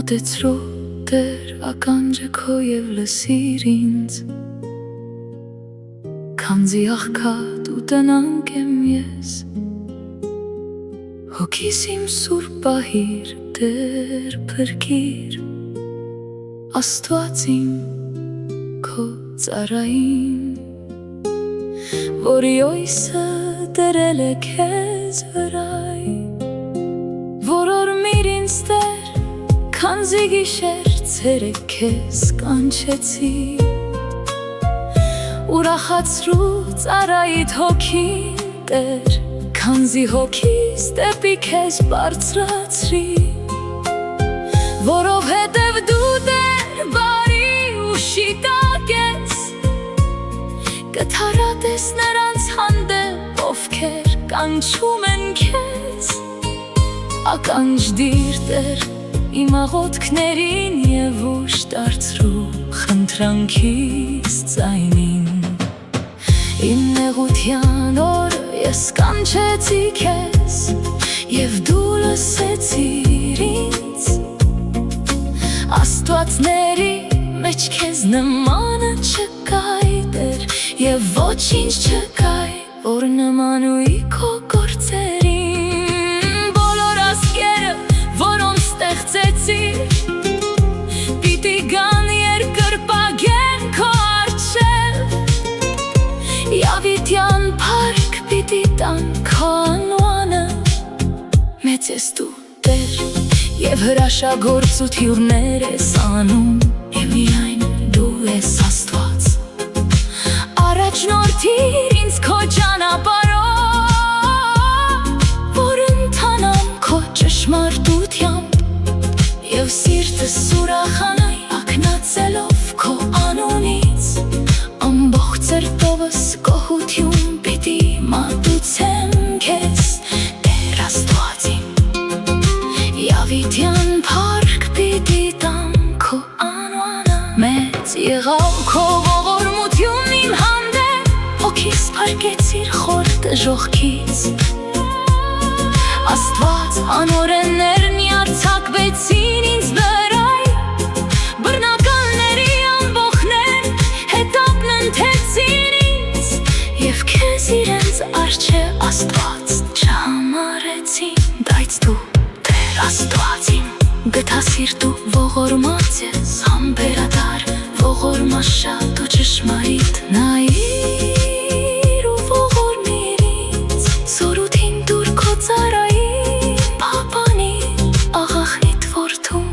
Մոտեցրու Տեր ականջը քո և լսիր ինձ, քանզի աղքատ ու տնանկ եմ ես, հոգիս իմ սուրբ պահիր, Տեր փրկիր, Աստված իմ քո ծառային, որի օյսը դրել է քեզ վրայ, որորմիր ինձ Տեր, քանզի գիշեր ցերեկ քեզ կանչեցի, ուրախացրու ծառայիդ հոգին Տեր, քանզի հոգիս դեպի քեզ բարձրացրի, որովհետև դու Տեր բարի ու շիտակ ես, կթարատես նրանց հանդեպ, ովքեր կանչում են քեզ, ականջ դիր Տեր իմ աղոթքներին և ուշ դարձրու խնդրանքիս ձայնին, իմ նեղության օրը ես կանչեցի քեզ և դու լսեցիր ինձ, Աստվածների մեջ քեզ նմանը չկայ Տեր և ոչինչ չկայ, որ նմանուի քո գործերին, բոլոր ազգերը, որոնց ստեղծեցիր, պիտի գան երկրպագեն քո առջև, Եավիտյան փառք պիտի տան քո անվանը, մեծ ես դու Տեր և հրաշագործություններ ես անում, և միայն դու ես Աստված, առաջնորդիր ինձ քո ճանապարհով, որ ընթանամ քո ճշմարտությամբ, և սիրտս ուրախանայ ակնածելով քո անունից, ամբողջ սրտովս գոհություն պիտի մատուցեմ քեզ, Տեր Աստված իմ, Եավիտյան փառք պիտի տամ քո անվանը, մեծ եղավ քո ողորմությունն իմ հանդեպ, հոգիս փրկեցիր խոր դժոխքից, Աստված անօրեններն յարձակվեցին ինձ վրայ, բռնականների ամբոխներ հետապն ընթեցին ինձ, և քեզ իրենց առջև Աստված չհամարեցին, բայց դու Տեր Աստված իմ, գտասիր դու ողորմած ես, համբերատար, ողորմաշատ ու ճշմարիտ, նայիր ու ողորմիր ինձ, զորութին դուր քո ծառային, փափանիր աղախնիդ որդուն,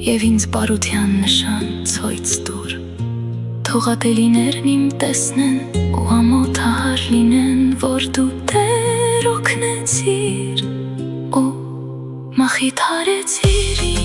և ինձ բարության նշան ցույց տուր, թող ատելիներն իմ տեսնեն ու ամոթահար լինեն, որ դու Տեր օգնեցիր ու մխիթարեցիր ինձ.